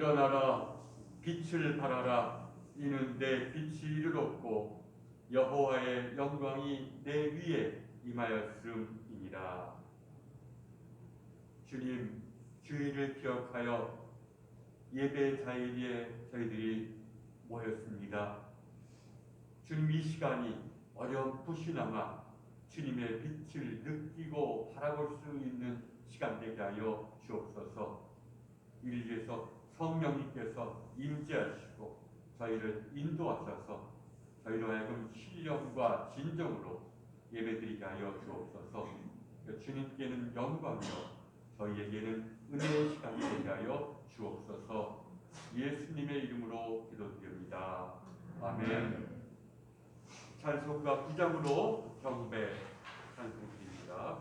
일어나라 빛을 발하라 이는 내 빛이 이르렀고 여호와의 영광이 내 위에 임하였음이니라. 주님, 주일을 기억하여 예배 자리에 저희들이 모였습니다. 주님, 이 시간이 어렴풋이나마 주님의 빛을 느끼고 바라볼 수 있는 시간 되게 하여 주옵소서. 이를 위해서 성령님께서 임재하시고 저희를 인도하셔서 저희로 하여금 신령과 진정으로 예배드리게 하여 주옵소서. 주님께는 영광이요 저희에게는 은혜의 시간이 되게 하여 주옵소서. 예수님의 이름으로 기도드립니다. 아멘. 찬송가 9장으로 경배 찬송드립니다.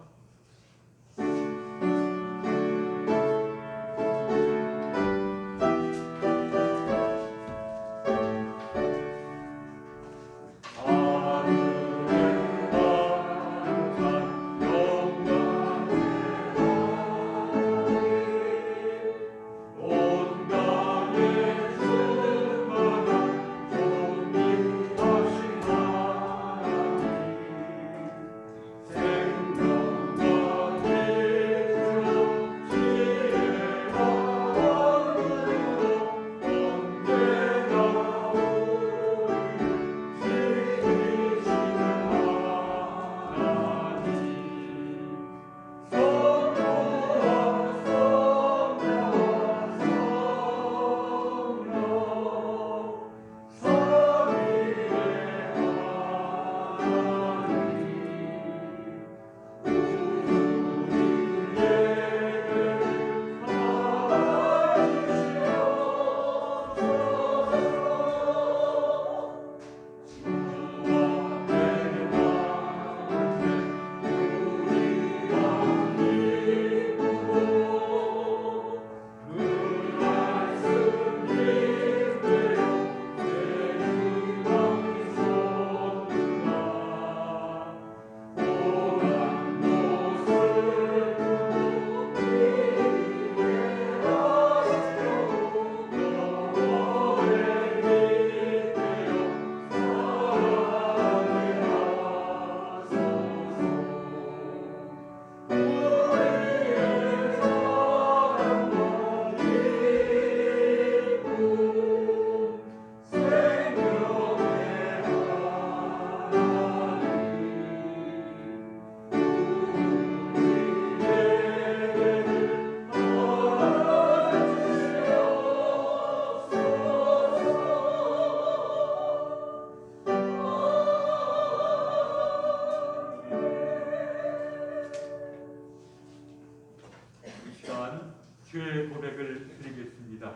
주의 고백을 드리겠습니다.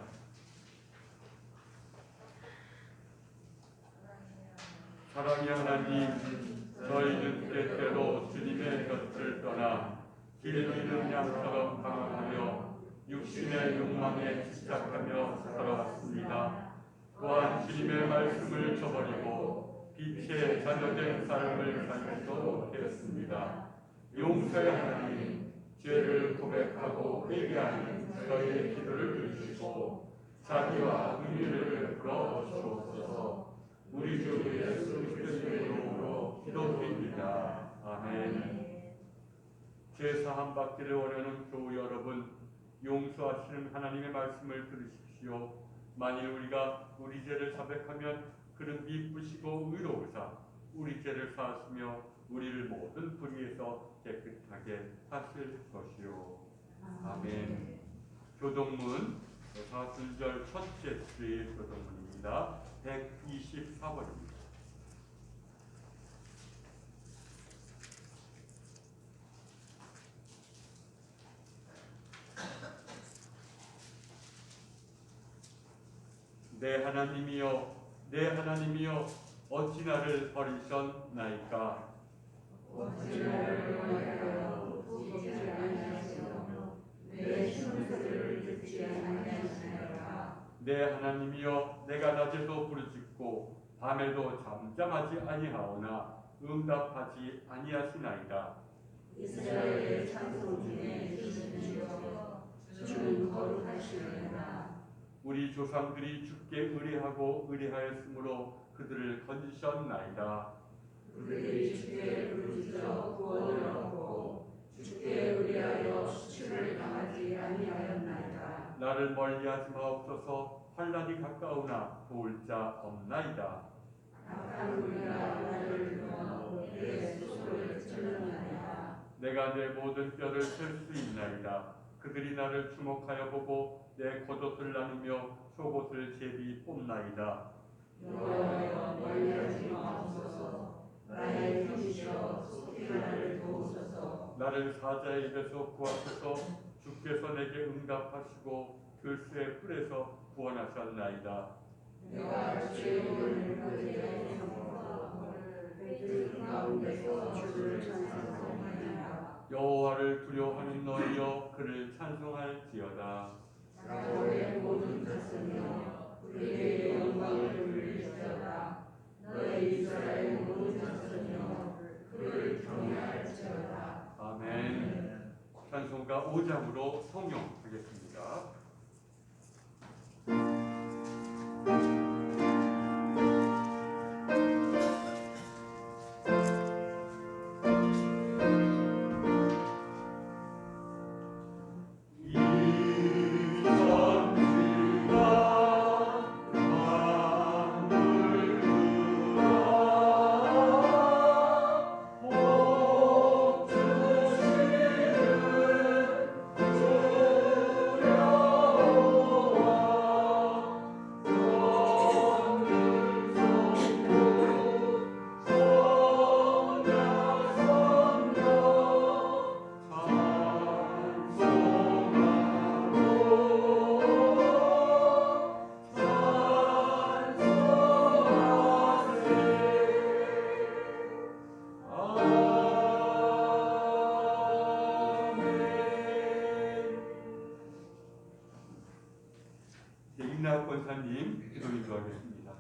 사랑의 하나님, 저희는 때때로 주님의 곁을 떠나 길 잃은 양처럼 방황하며 육신의 욕망에 집착하며 살아왔습니다. 또한 주님의 말씀을 저버리고 빛의 자녀된 삶을 살지도 되었습니다. 용서의 하나님, 죄를 고백하고 회개하는 저희의 기도를 들으시고 자비와 긍휼을 베풀어 주옵소서. 우리 주 예수 그리스도의 이름으로 기도드립니다. 아멘. 죄 사함 받기를 원하는 교우 여러분, 용서하시는 하나님의 말씀을 들으십시오. 만일 우리가 우리 죄를 자백하면 그는 미쁘시고 의로우사 우리 죄를 사하시며 우리를 모든 불의에서 깨끗하게 하실 것이요. 아멘. 교동문 4순절 첫째 주의 교동문입니다. 124번입니다. 내 하나님이여, 내 하나님이여, 어찌 나를 버리셨나이까? 어찌 나를 버리하여 보지 아니하시며 내 심소를 듣지 아니하시나이까? 내 하나님이여, 내가 낮에도 부르짖고 밤에도 잠잠하지 아니하오나 응답하지 아니하시나이다. 이스라엘의 창조 중에 주는 주여, 주는 거룩하시느니라. 우리 조상들이 주께 의뢰하고 의뢰하였으므로 그들을 건지셨나이다. 우리 주께 부르짖어 구원을 얻고 주께 의뢰하여 수치를 당하지 아니하였나이다. 나를 멀리하지 마옵소서. 환난이 가까우나 도울 자 없나이다. 악한 우리가 나를 등하고 내 스스로를 찔렀나이다. 내가 내 모든 뼈를 셀 수 있나이다. 그들이 나를 주목하여 보고 내 겉옷을 나누며 속옷을 제비 뽑나이다. 여호와여 멀리하지 마옵소서. 나의 힘이시여 속히 나를 도우소서. 나를 사자의 입에서 구하소서. 주께서 내게 응답하시고 들쇠의 뿔에서 구원하셨나이다. 내가 주의 이름을 거듭해 삼고 그 가운데서 주를 찬송하나이다. 여호와를 두려워하는 너희여 그를 찬송할지어다. 야곱의 모든 가슴이여 그에게 영광을 돌릴지어다. 너희 이스라엘 모든 가슴이여 그를 경외할지어다. 아멘. 찬송가 5장으로 성령하겠습니다. 임나욱 권사님 기도 인도하겠습니다.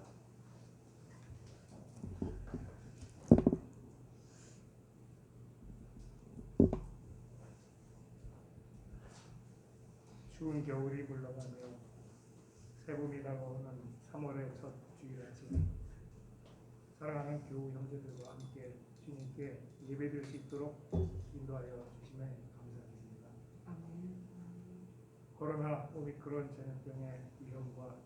추운 겨울이 물러가며 새봄이 다가오는 3월의 첫 주일 아침, 사랑하는 교우 형제들과 함께 주님께 예배드릴 수 있도록 인도하여 주심에 감사드립니다. 코로나 오미크론 전염병의 위험과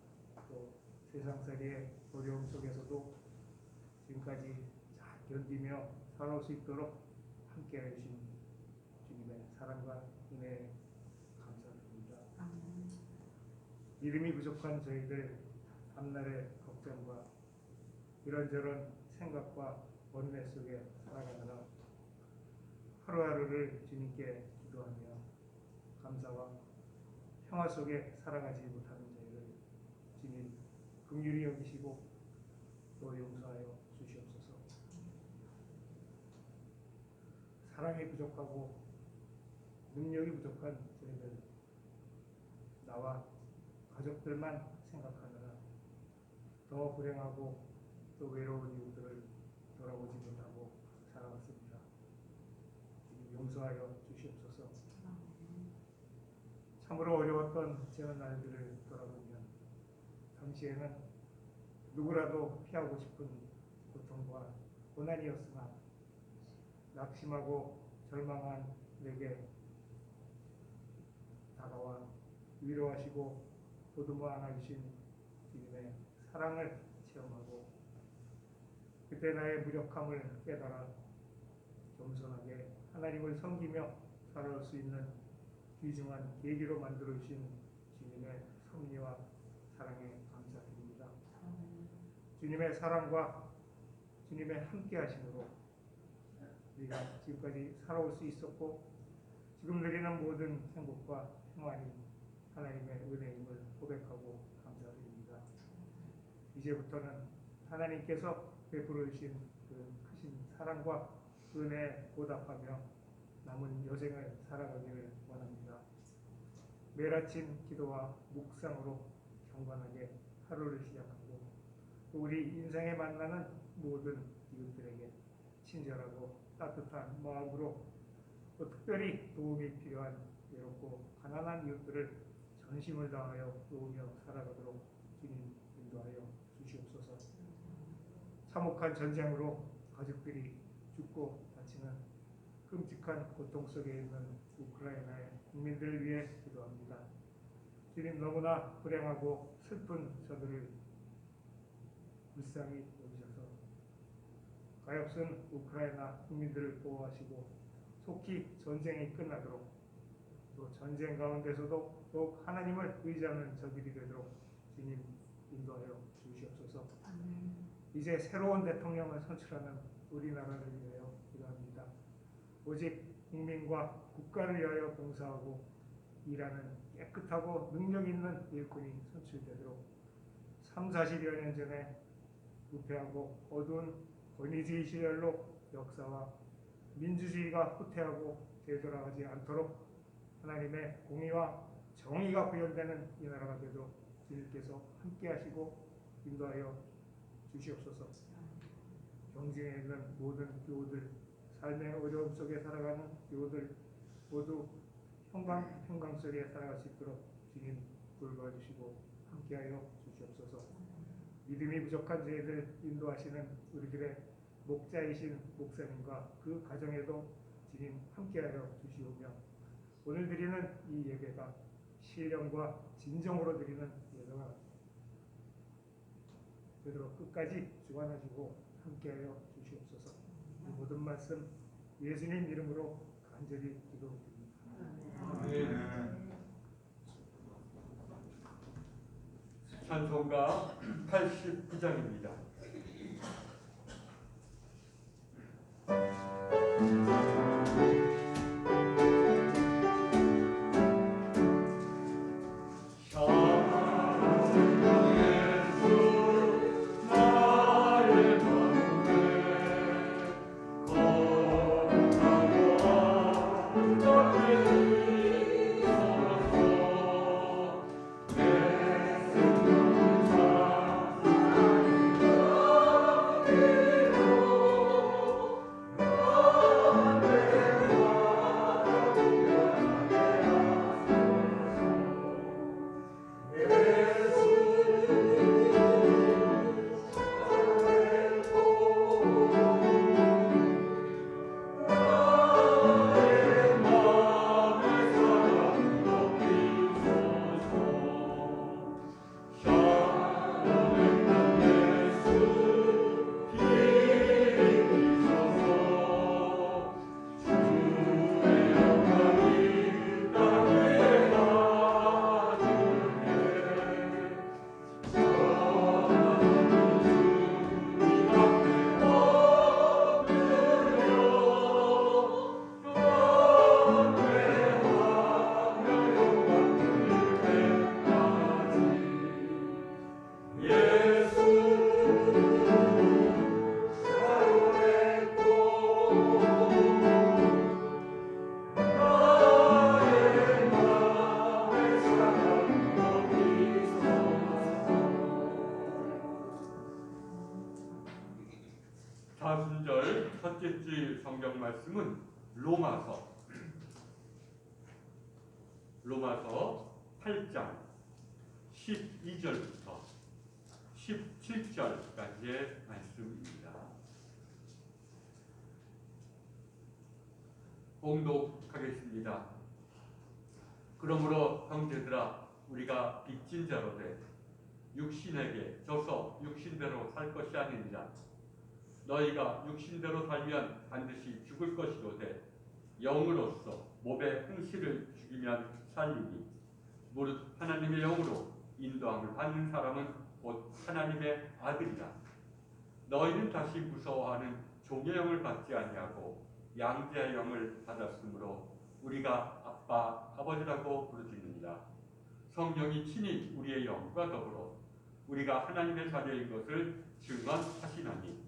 또 세상살이의 어려움 속에서도 지금까지 잘 견디며 살아올 수 있도록 함께 해주신 주님의 사랑과 은혜에 감사드립니다. 믿음이 부족한 저희들 앞날의 걱정과 이런저런 생각과 번뇌 속에 살아가느라 하루하루를 주님께 기도하며 감사와 평화 속에 살아가지 못하는 저희를 주님 긍휼히 여기시고 또 용서하여 주시옵소서. 사랑이 부족하고 능력이 부족한 저희들, 나와 가족들만 생각하느라 더 불행하고 또 외로운 이웃들을 돌아보지 못하고 살아왔습니다. 용서하여 주시옵소서. 참으로 어려웠던 지난 날들을 돌아보면 당시에는 누구라도 피하고 싶은 고통과 고난이었으나 낙심하고 절망한 내게 다가와 위로하시고 보듬어 안아주신 주님의 사랑을 체험하고 그때 나의 무력함을 깨달아 겸손하게 하나님을 섬기며 살아올 수 있는 귀중한 계기로 만들어주신 주님의 섭리와 사랑에 감사드립니다. 주님의 사랑과 주님의 함께하심으로 우리가 지금까지 살아올 수 있었고 지금 누리는 모든 행복과 평안이 하나님의 은혜임을 고백하고 감사드립니다. 이제부터는 하나님께서 베풀어 주신 그 크신 사랑과 은혜에 보답하며 남은 여생을 살아가기를 원합니다. 매일 아침 기도와 묵상으로 경건하게 하루를 시작하고 또 우리 인생에 만나는 모든 이웃들에게 친절하고 따뜻한 마음으로 또 특별히 도움이 필요한 외롭고 가난한 이웃들을 전심을 다하여 도우며 살아가도록 주님 인도하여 주시옵소서. 참혹한 전쟁으로 가족들이 죽고 다치는 끔찍한 고통 속에 있는 우크라이나의 국민들을 위해 기도합니다. 주님, 너무나 불행하고 슬픈 저들을 불쌍히 여기셔서 가엾은 우크라이나 국민들을 보호하시고 속히 전쟁이 끝나도록, 또 전쟁 가운데서도 더욱 하나님을 의지하는 저들이 되도록 주님 인도하여 주시옵소서. 이제 새로운 대통령을 선출하는 우리나라를 위하여 기도합니다. 오직 국민과 국가를 위하여 봉사하고 일하는 깨끗하고 능력 있는 일꾼이 선출되도록 3, 40여 년 전에 부패하고 어두운 권위주의 시절로 역사와 민주주의가 후퇴하고 되돌아가지 않도록 하나님의 공의와 정의가 구현되는 이 나라가 되도록 주님께서 함께하시고 인도하여 주시옵소서. 경쟁에 있는 모든 교우들, 삶의 어려움 속에 살아가는 교우들 모두 평강 속에 살아갈 수 있도록 주님 돌봐주시고 함께하여 주시옵소서. 믿음이 부족한 저희들 인도하시는 우리들의 목자이신 목사님과 그 가정에도 주님 함께하여 주시오며, 오늘 드리는 이 예배가 신령과 진정으로 드리는 예배가 되도록 끝까지 주관하시고 함께하여 주시옵소서. 이 모든 말씀 예수님 이름으로 간절히 기도드립니다. 찬송가 89장입니다. 사순절 첫째 주일 성경 말씀은 로마서 8장 12절부터 17절까지의 말씀입니다. 봉독하겠습니다. 그러므로 형제들아, 우리가 빚진 자로 돼 육신에게 져서 육신대로 살 것이 아니니라. 너희가 육신대로 살면 반드시 죽을 것이로되 영으로서 몸의 행실을 죽이면 살리니, 무릇 하나님의 영으로 인도함을 받는 사람은 곧 하나님의 아들이라. 너희는 다시 무서워하는 종의 영을 받지 아니하고 양자의 영을 받았으므로 우리가 아빠, 아버지라고 부르짖느니라. 성령이 친히 우리의 영과 더불어 우리가 하나님의 자녀인 것을 증언하시나니,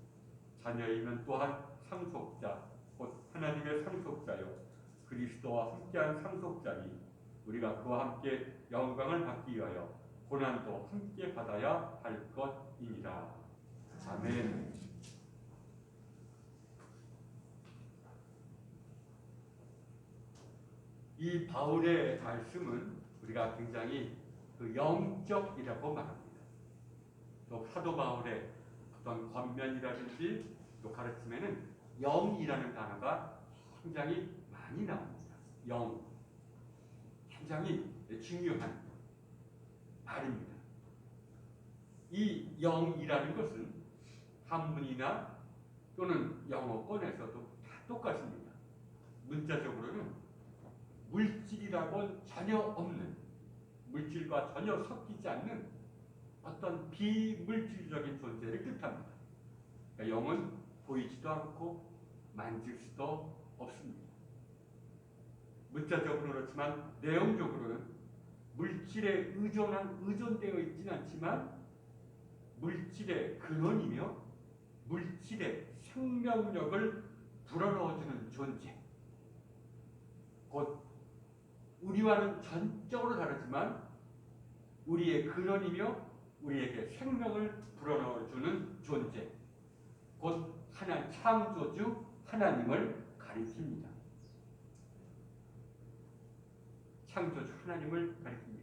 자녀이면 또한 상속자, 곧 하나님의 상속자요 그리스도와 함께한 상속자니, 우리가 그와 함께 영광을 받기 위하여 고난도 함께 받아야 할 것이니라. 아멘. 이 바울의 말씀은 우리가 굉장히 그 영적이라고 말합니다. 또 사도 바울의 어떤 권면이라든지 또 가르침에는 영이라는 단어가 굉장히 많이 나옵니다. 영, 굉장히 중요한 말입니다. 이 영이라는 것은 한문이나 또는 영어권에서도 다 똑같습니다. 문자적으로는 물질이라고 전혀 없는, 물질과 전혀 섞이지 않는 어떤 비물질적인 존재를 뜻합니다. 그러니까 영은 보이지도 않고 만질 수도 없습니다. 문자적으로 그렇지만 내용적으로는 물질에 의존되어 있지는 않지만 물질의 근원이며 물질의 생명력을 불어넣어주는 존재, 곧 우리와는 전적으로 다르지만 우리의 근원이며 우리에게 생명을 불어넣어주는 존재, 곧 하나님 창조주 하나님을 가리킵니다. 창조주 하나님을 가리킵니다.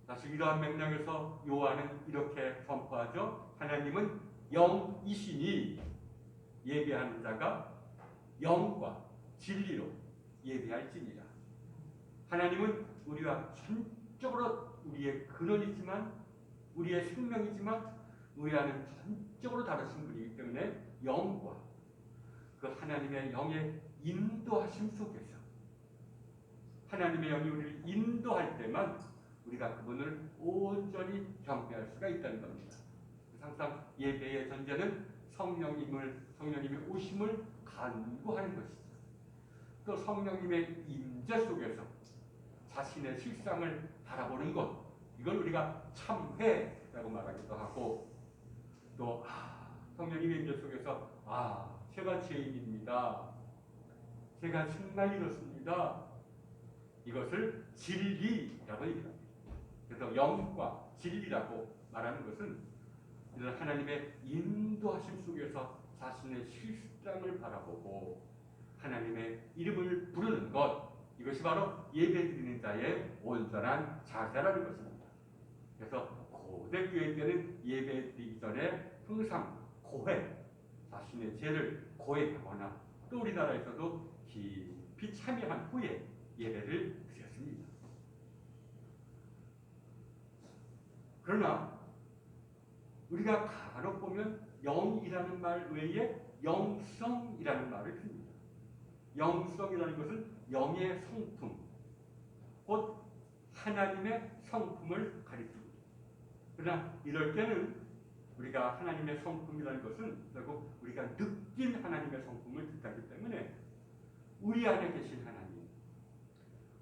사실 이러한 맥락에서 요한은 이렇게 선포하죠. 하나님은 영이시니 예배하는 자가 영과 진리로 예배할지니라. 하나님은 우리와 전적으로 우리의 근원이지만 우리의 생명이지만 우리와는 전적으로 다르신 분이기 때문에 영과 그 하나님의 영의 인도하심 속에서 하나님의 영이 우리를 인도할 때만 우리가 그분을 온전히 경배할 수가 있다는 겁니다. 항상 예배의 전제는 성령님의 오심을 간구하는 것이죠. 또 성령님의 임재 속에서 자신의 실상을 바라보는 것, 이걸 우리가 참회라고 말하기도 하고, 또 성령님의 임재 속에서 제가 죄인입니다. 제가 정말 이렇습니다. 이것을 진리라고 얘기합니다. 그래서 영과 진리라고 말하는 것은 이런 하나님의 인도하심 속에서 자신의 실상을 바라보고 하나님의 이름을 부르는 것, 이것이 바로 예배드리는 자의 온전한 자세라는 것입니다. 그래서 고대교회 때는 예배드리기 전에 항상 고해, 자신의 죄를 고해하거나 또 우리나라에서도 깊이 참여한 후에 예배를 드렸습니다. 그러나 우리가 간혹 보면 영이라는 말 외에 영성이라는 말을 씁니다. 영성이라는 것은 영의 성품, 곧 하나님의 성품을 가리킵니다. 그러나 이럴 때는 우리가 하나님의 성품이라는 것은 결국 우리가 느낀 하나님의 성품을 뜻하기 때문에 우리 안에 계신 하나님,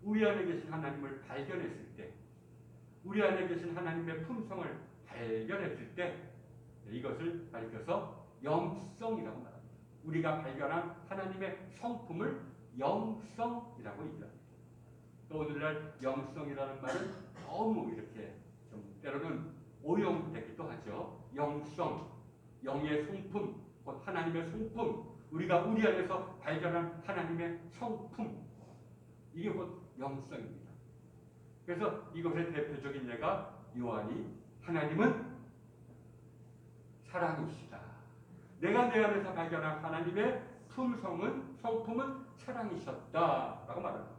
우리 안에 계신 하나님을 발견했을 때, 우리 안에 계신 하나님의 품성을 발견했을 때 이것을 가리켜서 영성이라고 말합니다. 우리가 발견한 하나님의 성품을 영성이라고 얘기합니다. 또 오늘날 영성이라는 말은 너무 이렇게 좀 때로는 오용되기도 하죠. 영성, 영의 성품, 곧 하나님의 성품, 우리가 우리 안에서 발견한 하나님의 성품, 이게 곧 영성입니다. 그래서 이것의 대표적인 예가 요한이 하나님은 사랑이시다. 내가 내 안에서 발견한 하나님의 성품은 사랑이셨다라고 말합니다.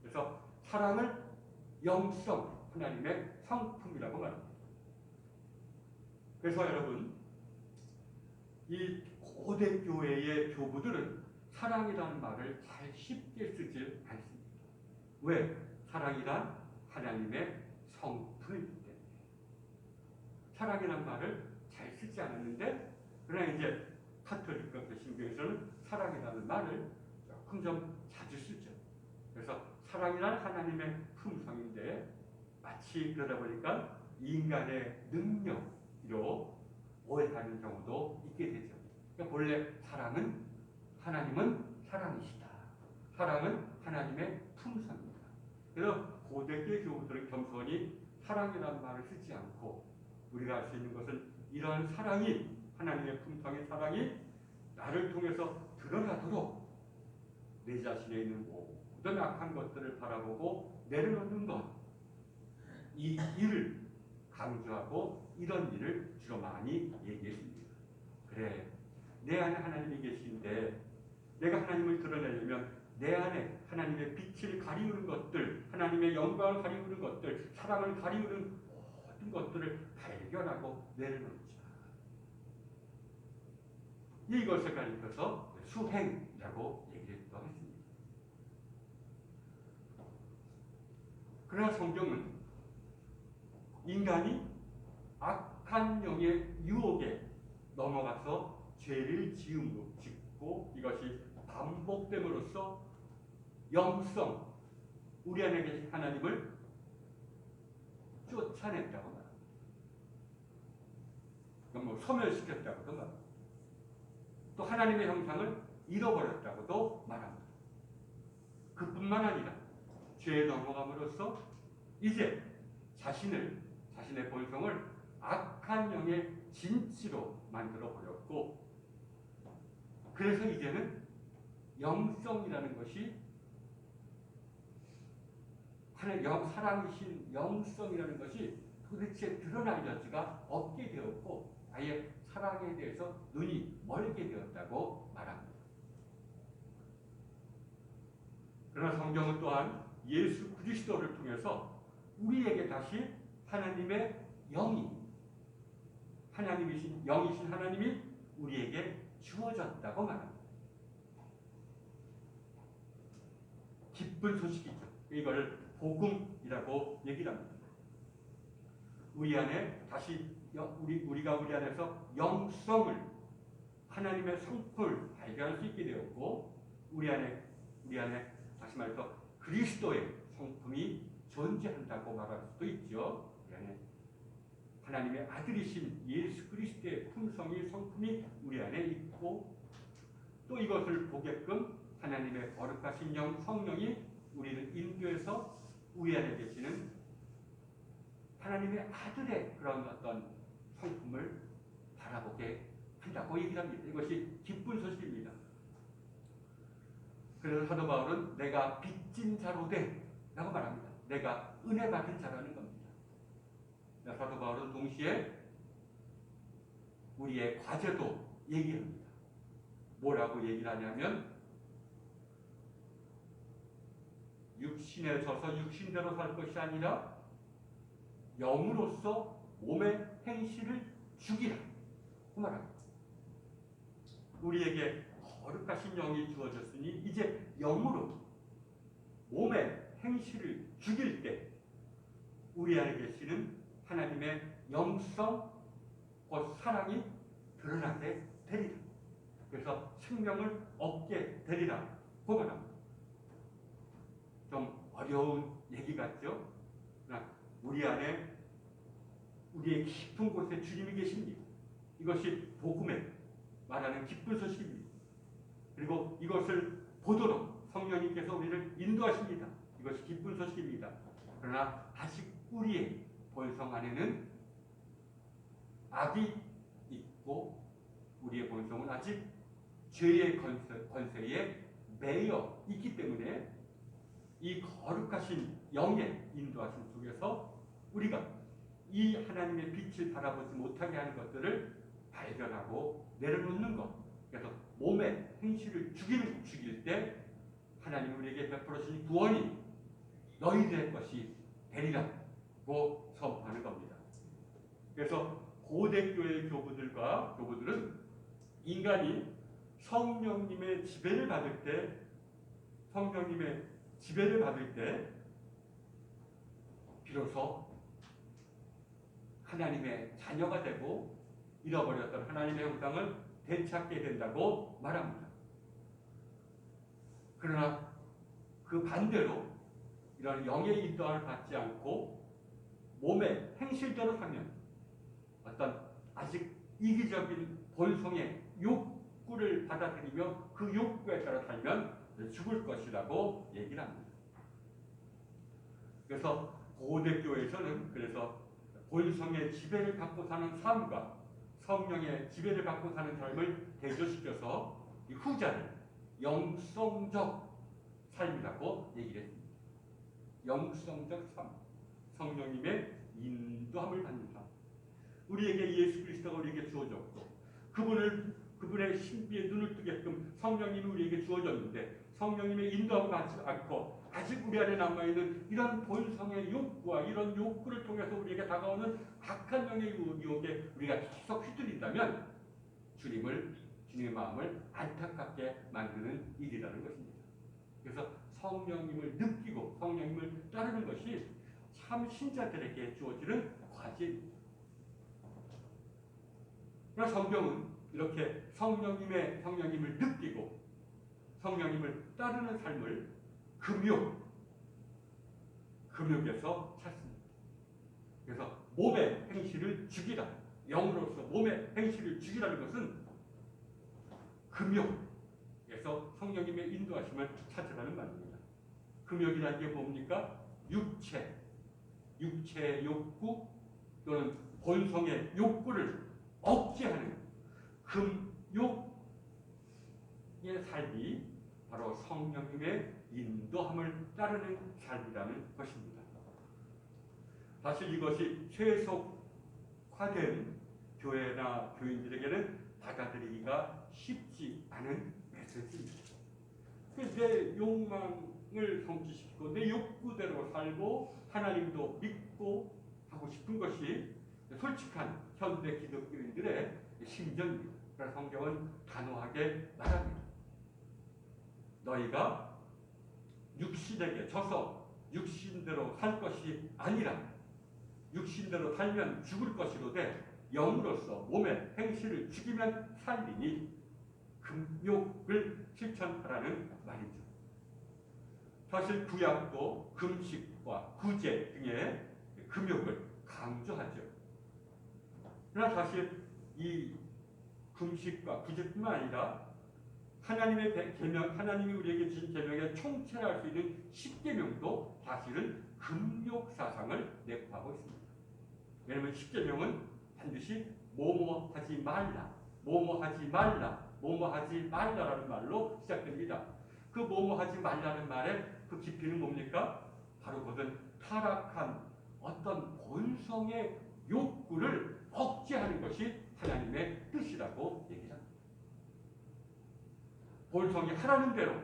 그래서 사랑을 영성, 하나님의 성품이라고 말합니다. 그래서 여러분, 이 고대 교회의 교부들은 사랑이라는 말을 잘 쉽게 쓰지 않습니다. 왜? 사랑이란 하나님의 성품이기 때문에 사랑이라는 말을 잘 쓰지 않았는데, 그러나 이제 카톨릭과 개신교에서는 사랑이라는 말을 조금 좀 자주 쓰죠. 그래서 사랑이란 하나님의 품성인데 마치 그러다 보니까 인간의 능력으로 오해하는 경우도 있게 되죠. 그러니까 본래 하나님은 사랑이시다. 사랑은 하나님의 품성입니다. 그래서 고대교회 교부들은 겸손히 사랑이라는 말을 쓰지 않고 우리가 알 수 있는 것은 이러한 사랑이, 하나님의 품성의 사랑이 나를 통해서 드러나도록 내 자신에 있는 어떤 악한 것들을 바라보고 내려놓는 것, 이 일을 강조하고 이런 일을 주로 많이 얘기했습니다. 그래, 내 안에 하나님이 계신데 내가 하나님을 드러내려면 내 안에 하나님의 빛을 가리우는 것들, 하나님의 영광을 가리우는 것들, 사랑을 가리우는 모든 것들을 발견하고 내려놓자. 이것을 가리켜서 수행이라고 얘기했던 했습니다. 그러나 성경은 인간이 악한 영의 유혹에 넘어가서 죄를 짓고 이것이 반복됨으로써 영성, 우리 안에 계신 하나님을 쫓아냈다고 말합니다. 뭐 소멸시켰다고도 말합니다. 또 하나님의 형상을 잃어버렸다고도 말합니다. 그뿐만 아니라 죄에 넘어감으로써 이제 자신의 본성을 악한 영의 진치로 만들어 버렸고, 그래서 이제는 영성이라는 것이 사랑이신 영성이라는 것이 도대체 드러날 여지가 없게 되었고 아예 사랑에 대해서 눈이 멀게 되었다고 말합니다. 그러나 성경은 또한 예수 그리스도를 통해서 우리에게 다시 하나님의 영이신 하나님이 우리에게 주어졌다고 말합니다. 기쁜 소식이죠. 이걸 복음이라고 얘기를 합니다. 우리 안에 다시 우리가 우리 안에서 영성을, 하나님의 성품을 발견할 수 있게 되었고, 우리 안에 다시 말해서 그리스도의 성품이 존재한다고 말할 수도 있죠. 우리 안에 하나님의 아들이신 예수 그리스도의 성품이 우리 안에 있고, 또 이것을 보게끔 하나님의 거룩하신 성령이 우리를 인도해서 우리 안에 계시는 하나님의 아들의 그런 어떤 성품을 바라보게 한다고 얘기를 합니다. 이것이 기쁜 소식입니다. 그래서 사도 바울은 내가 빚진 자로 돼 라고 말합니다. 내가 은혜 받은 자라는 겁니다. 사도 바울은 동시에 우리의 과제도 얘기합니다. 뭐라고 얘기를 하냐면 육신에 져서 육신대로 살 것이 아니라 영으로서 몸의 행실을 죽이라 그 말합니다. 우리에게 거룩하신 영이 주어졌으니 이제 영으로 몸의 행실을 죽일 때 우리 안에 계시는 하나님의 영성, 곧 사랑이 드러나게 되리라. 그래서 생명을 얻게 되리라 그 말합니다. 좀 어려운 얘기 같죠? 그러나 우리 안에 우리의 깊은 곳에 주님이 계십니다. 이것이 복음에 말하는 기쁜 소식입니다. 그리고 이것을 보도록 성령님께서 우리를 인도하십니다. 이것이 기쁜 소식입니다. 그러나 아직 우리의 본성 안에는 악이 있고 우리의 본성은 아직 죄의 권세에 매여 있기 때문에 이 거룩하신 영의 인도하심 속에서 우리가 이 하나님의 빛을 바라보지 못하게 하는 것들을 발견하고 내려놓는 것. 그래서 몸의 행실을 죽일 때 하나님 우리에게 베풀어 주신 구원이 너희들의 것이 되리라고 선포하는 겁니다. 그래서 고대교회 교부들은 인간이 성령님의 지배를 받을 때 비로소 하나님의 자녀가 되고 잃어버렸던 하나님의 형상을 되찾게 된다고 말합니다. 그러나 그 반대로 이런 영의 인도함을 받지 않고 몸의 행실대로 사면 어떤 아직 이기적인 본성의 욕구를 받아들이며 그 욕구에 따라 살면 죽을 것이라고 얘기를 합니다. 그래서 고대교회에서는 그래서 본성의 지배를 받고 사는 삶과 성령의 지배를 받고 사는 삶을 대조시켜서 이 후자를 영성적 삶이라고 얘기를 했습니다. 영성적 삶, 성령님의 인도함을 받는 삶. 우리에게 예수 그리스도가 우리에게 주어졌고 그분의 신비에 눈을 뜨게끔 성령님이 우리에게 주어졌는데 성령님의 인도함을 받지 않고 아직 우리 안에 남아있는 이런 본성의 욕구와 이런 욕구를 통해서 우리에게 다가오는 악한 영의 유혹에 우리가 계속 휘둘린다면 주님의 마음을 안타깝게 만드는 일이라는 것입니다. 그래서 성령님을 느끼고 성령님을 따르는 것이 참 신자들에게 주어지는 과제입니다. 그러나 성경은 이렇게 성령님을 느끼고 성령님을 따르는 삶을 금욕에서 찾습니다. 그래서 몸의 행실을 죽이라, 영으로서 몸의 행실을 죽이라는 것은 금욕에서 성령님의 인도하심을 찾으라는 말입니다. 금욕이라는 게 뭡니까? 육체의 욕구 또는 본성의 욕구를 억제하는 금욕의 삶이 바로 성령님의 인도함을 따르는 삶이라는 것입니다. 사실 이것이 세속화된 교회나 교인들에게는 받아들이기가 쉽지 않은 메시지입니다. 내 욕망을 성취시키고 내 욕구대로 살고 하나님도 믿고 하고 싶은 것이 솔직한 현대 기독교인들의 심정입니다. 그래서 성경은 단호하게 말합니다. 너희가 육신에게 져서 육신대로 살 것이 아니라 육신대로 살면 죽을 것이로되 영으로서 몸의 행실을 죽이면 살리니 금욕을 실천하라는 말이죠. 사실 구약도 금식과 구제 등의 금욕을 강조하죠. 그러나 사실 이 금식과 구제뿐만 아니라 하나님의 계명, 하나님이 우리에게 주신 계명에 총체할 수 있는 10계명도 사실은 금욕 사상을 내포하고 있습니다. 왜냐하면 10계명은 반드시 뭐뭐하지 말라, 뭐뭐하지 말라, 뭐뭐하지 말라라는 말로 시작됩니다. 그 뭐뭐하지 말라는 말의 그 깊이는 뭡니까? 바로 그것은 타락한 어떤 본성의 욕구를 억제하는 것이 하나님의 뜻이라고 얘기합니다. 본성이 하라는 대로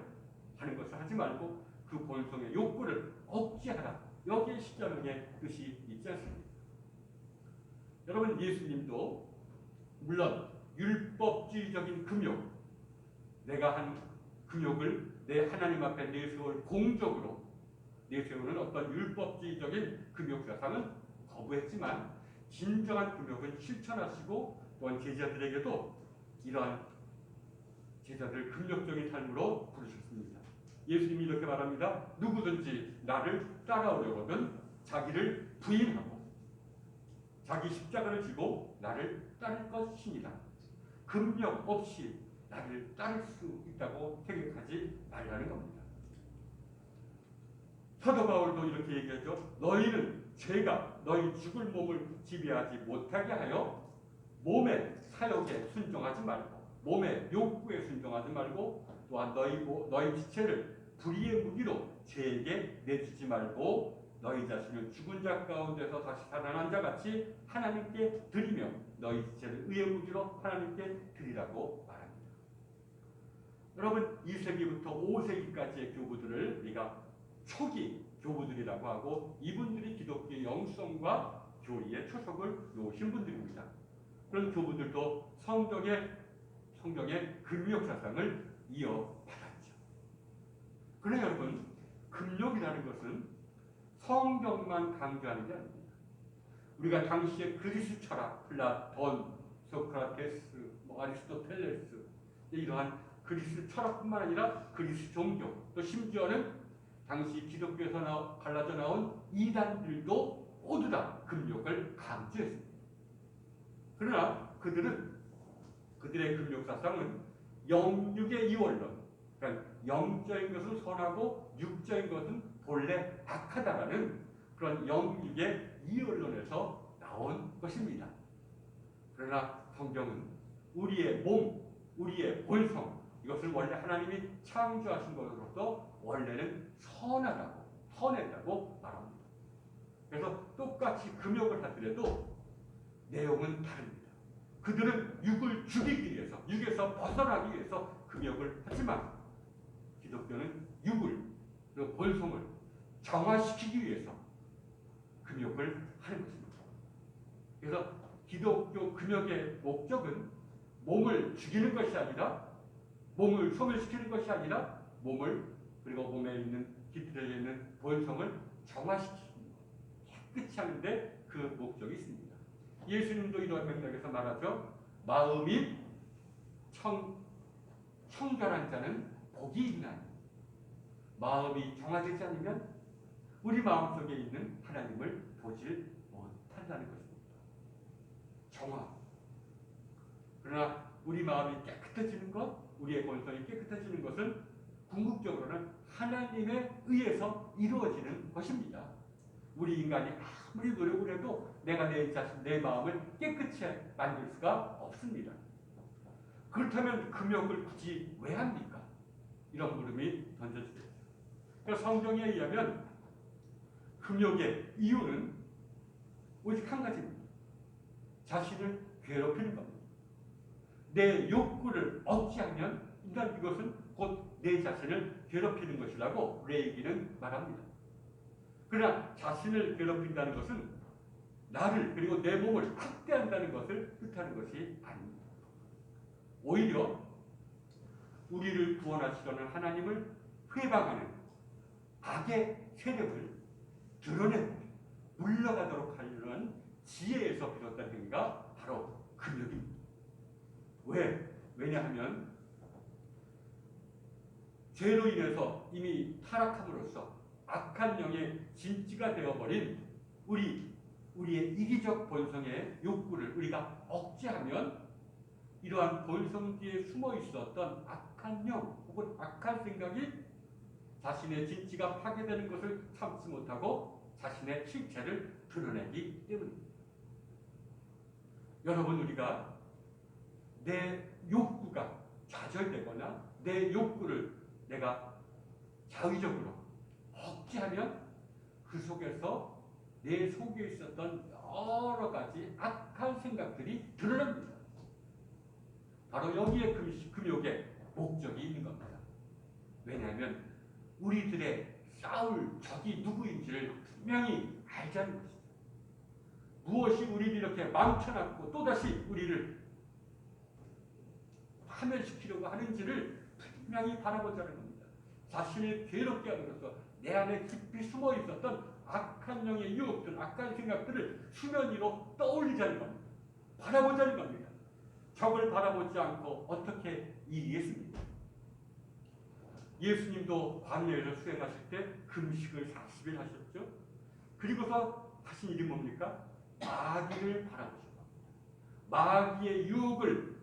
하는 것을 하지 말고 그 본성의 욕구를 억제하라. 여기에 십자명의 뜻이 있지 않습니까? 여러분, 예수님도 물론 율법주의적인 금욕, 내가 한 금욕을 내 하나님 앞에 내세울 공적으로 내세우는 어떤 율법주의적인 금욕 사상은 거부했지만 진정한 금욕은 실천하시고 또한 제자들에게도 이러한 제자들 금욕적인 삶으로 부르셨습니다. 예수님이 이렇게 말합니다. 누구든지 나를 따라오려거든 자기를 부인하고 자기 십자가를 지고 나를 따를 것이니라. 금욕 없이 나를 따를 수 있다고 생각하지 말라는 겁니다. 사도 바울도 이렇게 얘기하죠. 너희는 죄가 너희 죽을 몸을 지배하지 못하게 하여 몸의 사욕에 순종하지 말고 몸의 욕구에 순종하지 말고 또한 너희 지체를 불의의 무기로 죄에게 내주지 말고 너희 자신을 죽은 자 가운데서 다시 살아난 자 같이 하나님께 드리며 너희 지체를 의의 무기로 하나님께 드리라고 말합니다. 여러분, 2세기부터 5세기까지의 교부들을 우리가 초기 교부들이라고 하고 이분들이 기독교의 영성과 교리의 초석을 놓으신 분들입니다. 그런 교부들도 성경의 금욕 사상을 이어받았죠. 그러나 여러분, 금욕이라는 것은 성경만 강조하는 게 아닙니다. 우리가 당시의 그리스 철학, 플라톤, 소크라테스, 아리스토텔레스 이러한 그리스 철학뿐만 아니라 그리스 종교, 또 심지어는 당시 기독교에서 갈라져 나온 이단들도 모두 다 금욕을 강조했습니다. 그러나 그들의 금욕 사상은 영육의 이원론, 그러니까 영적인 것은 선하고 육적인 것은 본래 악하다라는 그런 영육의 이원론에서 나온 것입니다. 그러나 성경은 우리의 몸, 우리의 본성, 이것을 원래 하나님이 창조하신 것으로서 원래는 선했다고 말합니다. 그래서 똑같이 금욕을 하더라도 내용은 다릅니다. 그들은 육을 죽이기 위해서, 육에서 벗어나기 위해서 금욕을 하지만 기독교는 육을, 그 본성을 정화시키기 위해서 금욕을 하는 것입니다. 그래서 기독교 금욕의 목적은 몸을 죽이는 것이 아니라, 몸을 소멸시키는 것이 아니라 몸을, 그리고 몸에 있는 깃들여 있는 본성을 정화시키는, 깨끗이 하는데 그 목적이 있습니다. 예수님도 이러한 맥락에서 말하죠. 마음이 청결한 자는 복이 있나니. 마음이 정화되지 않으면 우리 마음속에 있는 하나님을 보지 못한다는 것입니다. 정화. 그러나 우리 마음이 깨끗해지는 것, 우리의 본성이 깨끗해지는 것은 궁극적으로는 하나님에 의해서 이루어지는 것입니다. 우리 인간이 아무리 노력을 해도 내가 내 자신, 내 마음을 깨끗이 만들 수가 없습니다. 그렇다면 금욕을 굳이 왜 합니까? 이런 물음이 던져지겠죠. 그래서 성경에 의하면 금욕의 이유는 오직 한 가지입니다. 자신을 괴롭히는 겁니다. 내 욕구를 억제하면 일단 이것은 곧 내 자신을 괴롭히는 것이라고 레이기는 말합니다. 그러나 자신을 괴롭힌다는 것은 나를, 그리고 내 몸을 학대한다는 것을 뜻하는 것이 아닙니다. 오히려 우리를 구원하시려는 하나님을 회방하는 악의 세력을 드러내고 물러가도록 하려는 지혜에서 비롯된 행위가 바로 금욕입니다. 왜냐하면 죄로 인해서 이미 타락함으로써 악한 영의 진지가 되어버린 우리의 이기적 본성의 욕구를 우리가 억제하면 이러한 본성 뒤에 숨어 있었던 악한 영 혹은 악한 생각이 자신의 진지가 파괴되는 것을 참지 못하고 자신의 실체를 드러내기 때문입니다. 여러분, 우리가 내 욕구가 좌절되거나 내 욕구를 내가 자의적으로 억제하면 그 속에서 내 속에 있었던 여러 가지 악한 생각들이 드러납니다. 바로 여기에 금욕의 목적이 있는 겁니다. 왜냐하면 우리들의 싸울 적이 누구인지를 분명히 알자는 것이죠. 무엇이 우리를 이렇게 망쳐놨고 또다시 우리를 파멸시키려고 하는지를 분명히 바라보자는 겁니다. 자신을 괴롭게 함으로써 내 안에 깊이 숨어 있었던 악한 영의 유혹들, 악한 생각들을 수면 위로 떠올리자는 겁니다. 바라보자는 겁니다. 적을 바라보지 않고 어떻게 이기겠습니까? 예수님도 광야에서 수행하실 때 금식을 40일 하셨죠. 그리고서 하신 일이 뭡니까? 마귀를 바라보신 겁니다. 마귀의 유혹을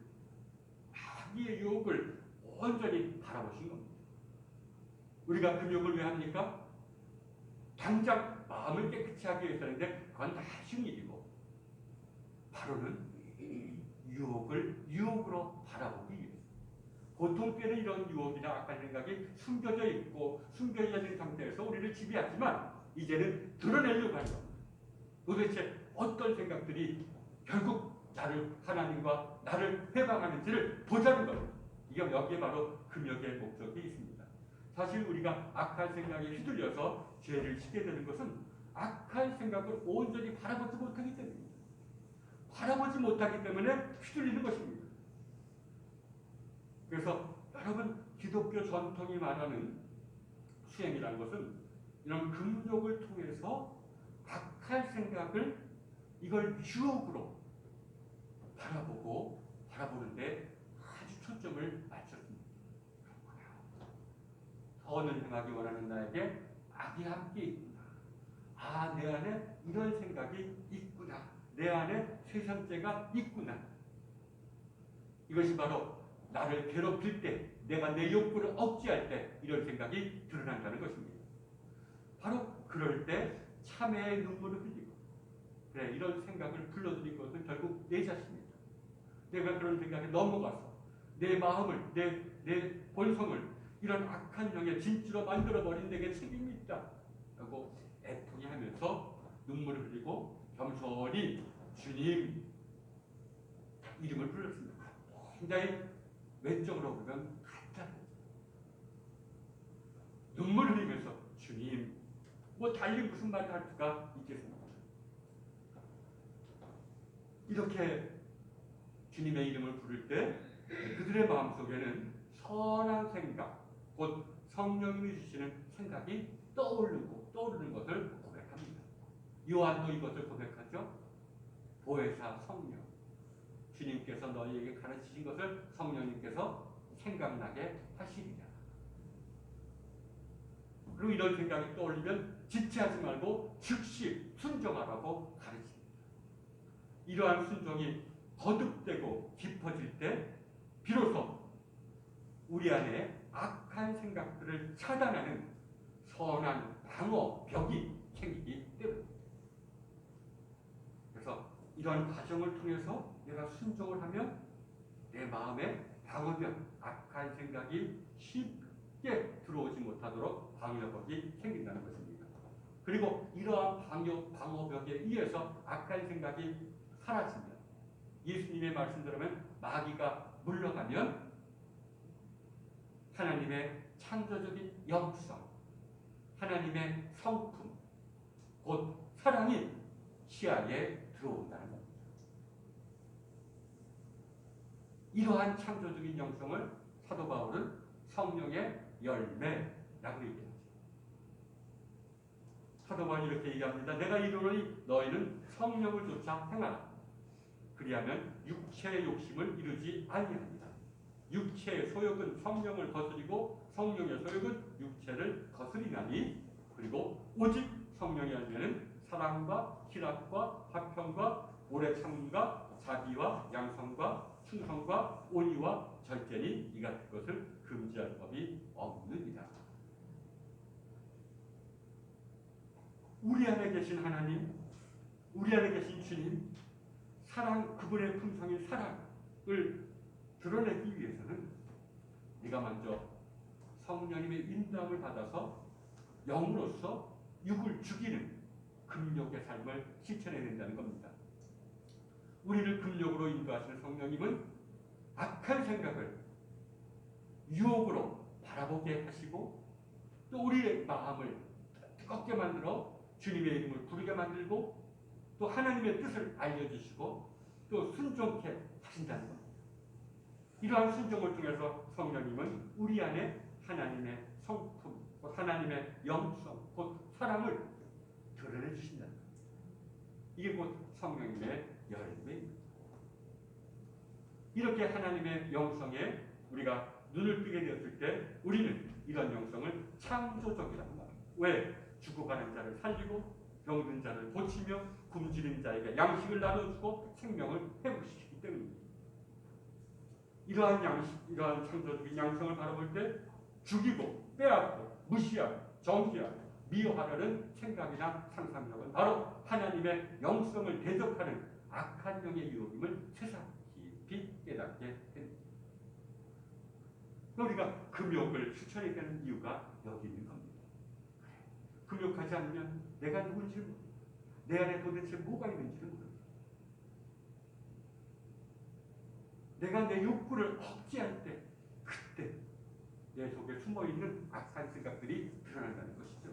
온전히 바라보신 겁니다. 우리가 금욕을 왜 합니까? 당장 마음을 깨끗이 하기 위해서인데 그건 다 쉬운 일이고, 바로는 유혹으로 바라보기 위해서. 보통 때는 이런 유혹이나 악한 생각이 숨겨져 있고 숨겨져 있는 상태에서 우리를 지배하지만 이제는 드러내려고 하는 겁니다. 도대체 어떤 생각들이 결국 하나님과 나를 회방하는지를 보자는 겁니다. 여기에 바로 금욕의 목적이 있습니다. 사실 우리가 악한 생각에 휘둘려서 죄를 짓게 되는 것은 악한 생각을 온전히 바라보지 못하기 때문입니다. 바라보지 못하기 때문에 휘둘리는 것입니다. 그래서 여러분, 기독교 전통이 말하는 수행이라는 것은 이런 금욕을 통해서 악한 생각을 이걸 유혹으로 바라보는데 아주 초점을 맞췄습니다. 그렇구나. 선을 행하기 원하는 나에게 악이 함께 있구나. 아, 내 안에 이런 생각이 있구나. 내 안에 세상죄가 있구나. 이것이 바로 나를 괴롭힐 때, 내가 내 욕구를 억제할 때 이런 생각이 드러난다는 것입니다. 바로 그럴 때 참회의 눈물을 흘리고, 그래, 이런 생각을 불러들인 것은 결국 내 자신이다. 내가 그런 생각에 넘어가서 내 마음을, 내 내 본성을 이런 악한 영의 진주로 만들어버린 내게 책임이 있다 라고 애통해 하면서 눈물을 흘리고 겸손히 주님 이름을 불렀습니다. 굉장히 왼쪽으로 보면 간단해. 눈물 흘리면서 주님, 뭐 달리 무슨 말을 할 수가 있겠습니까? 이렇게 주님의 이름을 부를 때 그들의 마음속에는 선한 생각, 곧 성령님이 주시는 생각이 떠오르는 것을 고백합니다. 요한도 이것을 고백하죠. 보혜사 성령, 주님께서 너희에게 가르치신 것을 성령님께서 생각나게 하시리라. 그리고 이런 생각이 떠올리면 지체하지 말고 즉시 순종하라고 가르칩니다. 이러한 순종이 거듭되고 깊어질 때 비로소 우리 안에 악한 생각들을 차단하는 선한 방어벽이 생기기 때문입니다. 그래서 이런 과정을 통해서 내가 순종을 하면 내 마음에 방어벽, 악한 생각이 쉽게 들어오지 못하도록 방어벽이 생긴다는 것입니다. 그리고 이러한 방어벽에 의해서 악한 생각이 사라집니다. 예수님의 말씀대로면 마귀가 물러가면 하나님의 창조적인 영성, 하나님의 성품, 곧 사랑이 시야에 들어온다는 겁니다. 이러한 창조적인 영성을 사도 바울은 성령의 열매라고 얘기하죠. 사도 바울이 이렇게 얘기합니다. 내가 이르노니 너희는 성령을 쫓아 행하라. 그리하면 육체의 욕심을 이루지 아니하리라. 육체의 소욕은 성령을 거스리고 성령의 소욕은 육체를 거스리나니 그리고 오직 성령의 열매는 사랑과 희락과 화평과 오래 참음과 자비와 양성과 충성과 온유와 절제니 이 같은 것을 금지할 법이 없느니라. 우리 안에 계신 하나님, 우리 안에 계신 주님, 사랑, 그분의 품성인 사랑을 드러내기 위해서는 네가 먼저 성령님의 인도함을 받아서 영으로서 육을 죽이는 금욕의 삶을 실천해야 된다는 겁니다. 우리를 금욕으로 인도하시는 성령님은 악한 생각을 유혹으로 바라보게 하시고 또 우리의 마음을 뜨겁게 만들어 주님의 이름을 부르게 만들고 또 하나님의 뜻을 알려주시고 또 순종케 하신다는 겁니다. 이러한 순종을 통해서 성령님은 우리 안에 하나님의 성품, 곧 하나님의 영성, 곧 사랑을 드러내 주신다는 겁니다. 이게 곧 성령님의 열매입니다. 이렇게 하나님의 영성에 우리가 눈을 뜨게 되었을 때 우리는 이런 영성을 창조적이라고 말합니다. 왜? 죽어가는 자를 살리고 병든 자를 고치며 굶주린 자에게 양식을 나눠주고 생명을 회복시키기 때문입니다. 이러한 창조적인 양성을 바라볼 때 죽이고 빼앗고 무시하고 정죄하고 미워하려는 생각이나 상상력은 바로 하나님의 영성을 대적하는 악한 영의 유혹임을 세상 깊이 깨닫게 됩니다. 우리가 금욕을 추천해야 되는 이유가 여기 있는 겁니다. 금욕하지 않으면 내가 누군지를 모릅니다. 내 안에 도대체 뭐가 있는지를 모릅니다. 내가 내 욕구를 억제할 때 그때 내 속에 숨어있는 악한 생각들이 드러난다는 것이죠.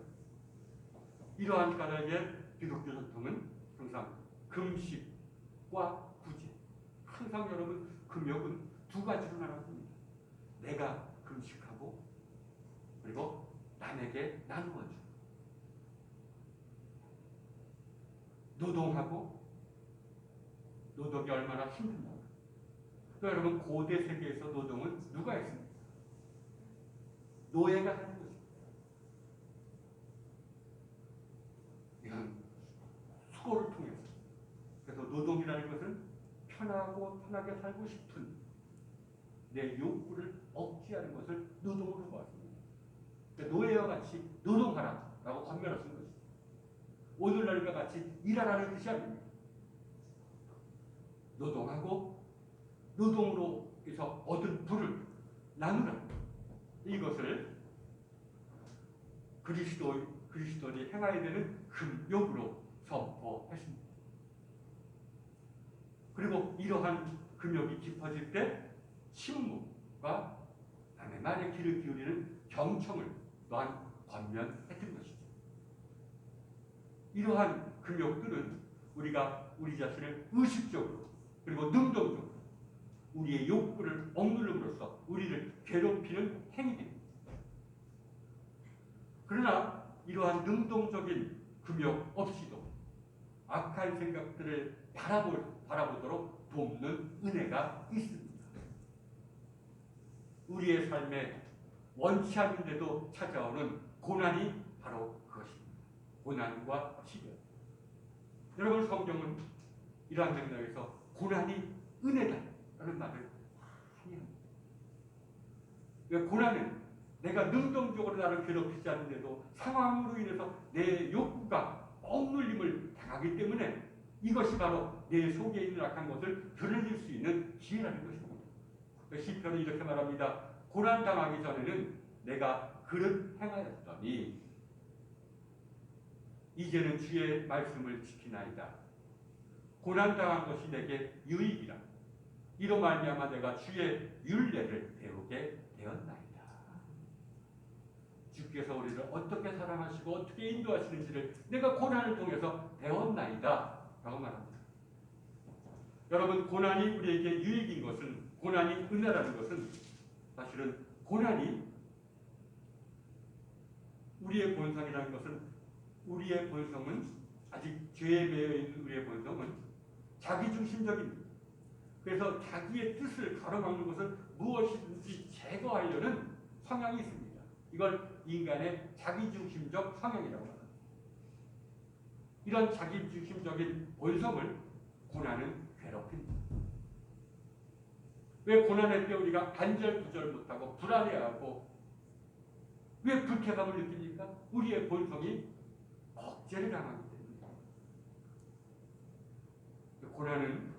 이러한 까닭에 기독교 전통은 항상 금식과 구제, 항상 여러분 금욕은 두 가지로 나눠집니다. 내가 금식하고 그리고 남에게 나누어주고 노동하고 노동이 얼마나 힘든가. 또 여러분 고대 세계에서 노동은 누가 했습니까? 노예가 하는 것입니다. 이건 수고를 통해서. 그래서 노동이라는 것은 편하게 살고 싶은 내 욕구를 억제하는 것을 노동으로 보았습니다. 그러니까 노예와 같이 노동하라라고 권면을 쓴 것입니다. 오늘날과 같이 일하라는 뜻이 아닙니다. 노동하고 노동으로 해서 얻은 부를 나누라. 이것을 그리스도인이 행해야 되는 금욕으로 선포했습니다. 그리고 이러한 금욕이 깊어질 때 침묵과 남의 말에 귀를 기울이는 경청을 또한 권면했던 것이죠. 이러한 금욕들은 우리가 우리 자신을 의식적으로 그리고 능동적으로 우리의 욕구를 억누름으로써 우리를 괴롭히는 행위입니다. 그러나 이러한 능동적인 금욕 없이도 악한 생각들을 바라보도록 돕는 은혜가 있습니다. 우리의 삶에 원치 않는데도 찾아오는 고난이 바로 그것입니다. 고난과 시련. 여러분, 성경은 이러한 맥락에서 고난이 은혜다라는 말을 많이 합니다. 고난은 내가 능동적으로 나를 괴롭히지 않는데도 상황으로 인해서 내 욕구가 억눌림을 당하기 때문에 이것이 바로 내 속에 있는 악한 것을 드러낼 수 있는 기회라는 것입니다. 시편은 이렇게 말합니다. 고난당하기 전에는 내가 그릇 행하였더니 이제는 주의 말씀을 지키나이다. 고난당한 것이 내게 유익이라. 이로 말미암아 내가 주의 율례를 배우게 되었나이다. 주께서 우리를 어떻게 사랑하시고 어떻게 인도하시는지를 내가 고난을 통해서 배웠나이다 라고 말합니다. 여러분, 고난이 우리에게 유익인 것은, 고난이 은혜라는 것은 사실은 고난이 우리의 본성이라는 것은, 우리의 본성은 아직 죄에 매여 있는 우리의 본성은 자기중심적입니다. 그래서 자기의 뜻을 가로막는 것을 무엇이든지 제거하려는 성향이 있습니다. 이걸 인간의 자기중심적 성향이라고 합니다. 이런 자기중심적인 본성을 고난은 괴롭힙니다. 왜 고난할 때 우리가 안절부절 못하고 불안해하고 왜 불쾌감을 느낍니까? 우리의 본성이 억제를 당하기 때문입니다. 고난은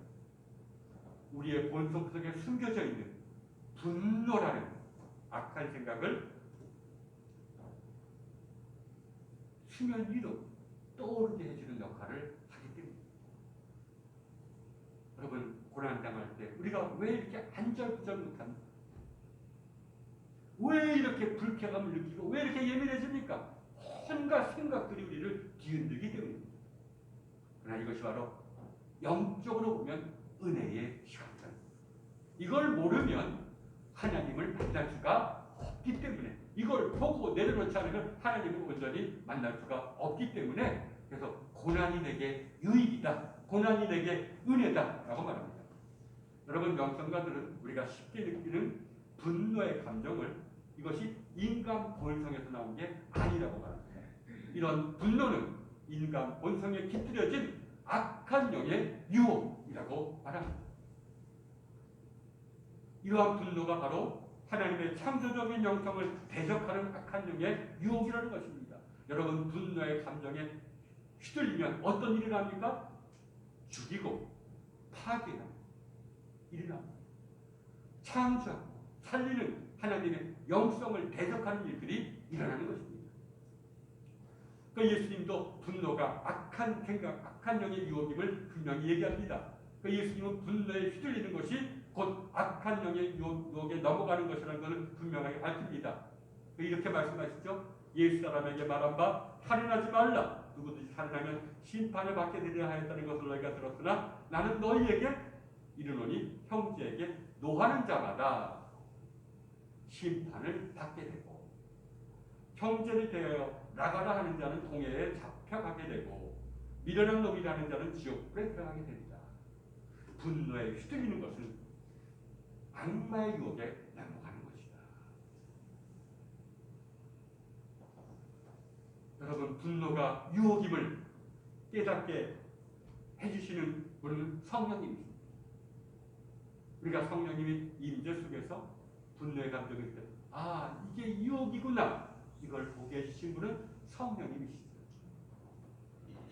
우리의 본성 속에 숨겨져 있는 분노라는 악한 생각을 수면 위로 떠오르게 해주는 역할을 하기 때문입니다. 여러분, 고난당할 때 우리가 왜 이렇게 안절부절 못합니까? 왜 이렇게 불쾌감을 느끼고 왜 이렇게 예민해집니까? 온갖 생각들이 우리를 뒤흔들기 때문입니다. 그러나 이것이 바로 영적으로 보면 은혜의 시간입니다. 이걸 모르면 하나님을 만날 수가 없기 때문에, 이걸 보고 내려놓지 않으면 하나님을 온전히 만날 수가 없기 때문에, 그래서 고난이 내게 유익이다, 고난이 내게 은혜다 라고 말합니다. 여러분, 명성가들은 우리가 쉽게 느끼는 분노의 감정을 이것이 인간 본성에서 나온 게 아니라고 말합니다. 이런 분노는 인간 본성에 깃들여진 악한 영의 유혹이라고 말합니다. 이러한 분노가 바로 하나님의 창조적인 영성을 대적하는 악한 영의 유혹이라는 것입니다. 여러분, 분노의 감정에 휘둘리면 어떤 일이 납니까? 죽이고 파괴하고 일어납니다. 창조하고 살리는 하나님의 영성을 대적하는 일들이 일어나는 것입니다. 예수님도 분노가 악한 생각, 악한 영의 유혹임을 분명히 얘기합니다. 예수님은 분노에 휘둘리는 것이 곧 악한 영의 유혹에 넘어가는 것이라는 것을 분명하게 밝힙니다. 이렇게 말씀하시죠. 옛 사람에게 말한 바 살인하지 말라. 누구든지 살인하면 심판을 받게 되려 하였다는 것을 너희가 들었으나 나는 너희에게 이르노니 형제에게 노하는 자마다 심판을 받게 되고 형제를 대하여 나가라 하는 자는 동해에 잡혀가게 되고 미련한 놈이라는 자는 지옥불에 들어가게 됩니다. 분노에 휘둘리는 것은 악마의 유혹에 넘어가는 것이다. 여러분, 분노가 유혹임을 깨닫게 해주시는 분은 성령님이십니다. 우리가 성령님이 임재 속에서 분노의 감정이 있을 때, 아, 이게 유혹이구나, 이걸 보게 해주신 분은 성령님이시죠.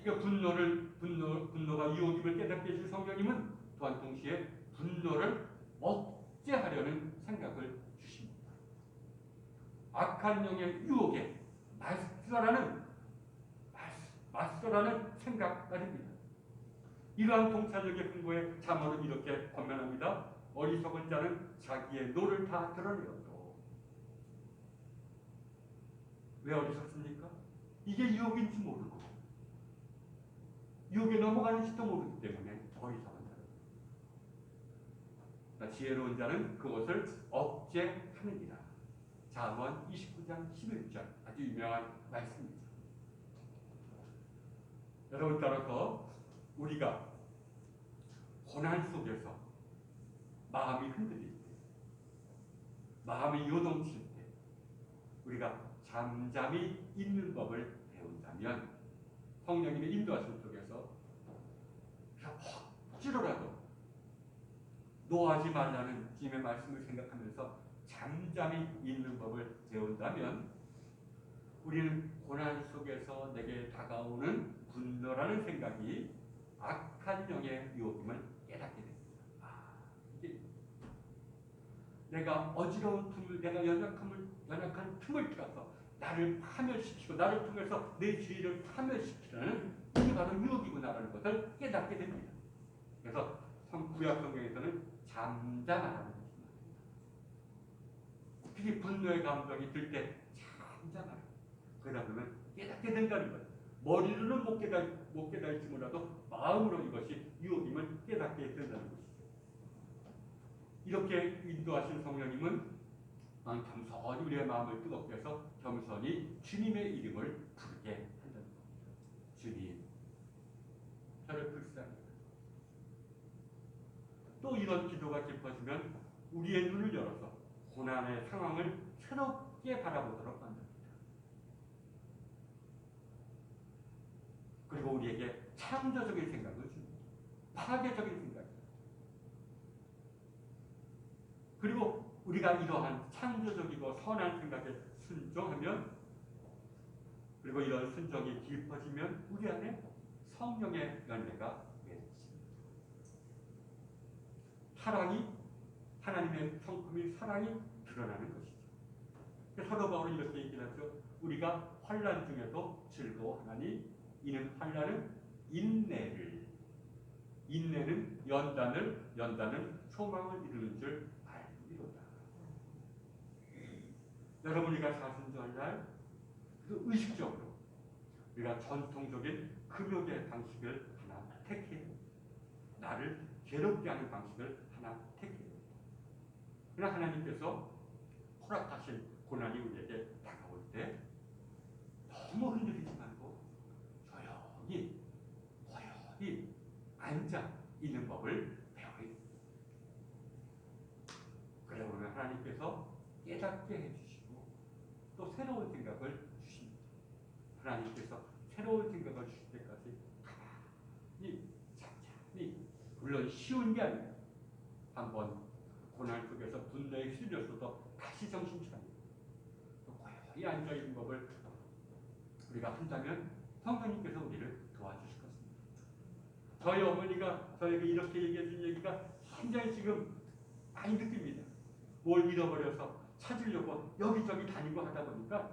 그러니까 분노가 유혹임을 깨닫게 해주신 성령님은 또한 동시에 분노를 억제하려는 생각을 주십니다. 악한 영의 유혹에 맞서라는 생각까지입니다. 이러한 통찰력의 풍부에 잠언은 이렇게 권면합니다. 어리석은 자는 자기의 노를 다 드러내어도. 왜 어리석습니까? 이게 유혹인지 모르고 유혹에 넘어가는지도 모르기 때문에 어리석은 자는. 지혜로운 자는 그것을 억제하느니라. 잠언 29장 11절 아주 유명한 말씀입니다. 여러분, 따라서 우리가 고난 속에서 마음이 흔들릴 때, 마음이 요동칠 때 우리가 잠잠히 있는 법을 배운다면 성령님의 인도하심 속에서 억지로라도 노하지 말라는 주님의 말씀을 생각하면서 잠잠히 있는 법을 배운다면 우리는 고난 속에서 내게 다가오는 분노라는 생각이 악한 영의 유혹임을 깨닫게 됩니다. 이게 내가 어지러운 틈을, 내가 연약한 틈을 타서 나를 파멸시키고 나를 통해서 내 주의를 파멸시키는 이게 바로 유혹이구나라는 것을 깨닫게 됩니다. 그래서 구약 성경에서는 잠잠하라는 것입니다. 특히 분노의 감정이 들 때 잠잠하라. 그러다 보면 깨닫게 된다는 거예요. 머리로는 못 깨달을지 몰라도 마음으로 이것이 유혹임을 깨닫게 된다는 것이죠. 이렇게 인도하신 성령님은 겸손히 우리의 마음을 뜨겁게 해서 겸손히 주님의 이름을 부르게 한다는 겁니다. 주님, 저를 불쌍히. 또 이런 기도가 깊어지면 우리의 눈을 열어서 고난의 상황을 새롭게 바라보도록 만듭니다. 그리고 우리에게 창조적인 생각을 줍니다. 파괴적인 생각. 그리고 우리가 이러한 창조적이고 선한 생각에 순종하면, 그리고 이런 순종이 깊어지면 우리 안에 성령의 열매가 맺힙니다. 사랑이, 하나님의 성품인 사랑이 드러나는 것이죠. 사도 바울은 이렇게 얘기를 하죠. 우리가 환난 중에도 즐거워하나니 이는 환난은 인내는 연단은 소망을 이루는 줄 알미로다. 여러분, 우리가 사순절날 그 의식적으로 우리가 전통적인 금욕의 방식을 하나 택해야 됩니다. 나를 괴롭게 하는 방식을 하나 택해야 됩니다. 그러나 하나님께서 허락하신 고난이 우리에게 다가올 때 너무 흔들리지 말고 고요히 앉아 있는 법을 배워야 됩니다. 그래 보면 하나님께서 깨닫게 해주시고 또 새로운 생각을 주십니다. 하나님께서 새로운 생각을 주실 때까지 가만히 잠잠히, 물론 쉬운 게 아니에요. 한번 고난 속에서 분노에 휘둘렸어도 다시 정신 차리고 또 고요히 앉아있는 법을 우리가 한다면 성령님께서 우리를 도와주실 것입니다. 저희 어머니가 저에게 이렇게 얘기해 준 얘기가 굉장히 지금 많이 느낍니다. 뭘 잃어버려서 찾으려고 여기저기 다니고 하다 보니까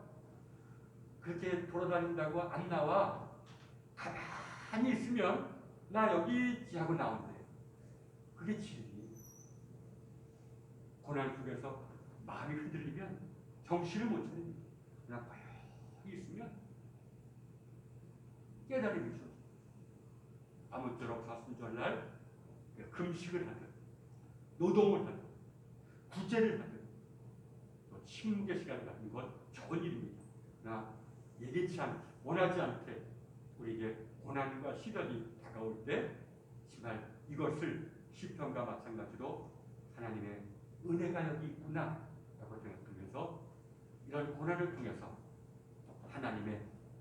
그렇게 돌아다닌다고 안 나와. 가만히 있으면 나 여기 있지 하고 나온대요. 그게 진리예요. 고난 속에서 마음이 흔들리면 정신을 못 차립니다. 그냥 고요히 있으면 깨달음이 있어요. 아무쪼록 사순절날 금식을 하든 노동을 하든 구제를 하든 또 침묵의 시간을 갖는 건 좋은 일입니다. 그러나 예기치 않게, 원하지 않게 우리에게 고난과 시련이 다가올 때 정말 이것을 시편과 마찬가지로 하나님의 은혜가 여기 있구나 라고 생각하면서 이런 고난을 통해서 하나님의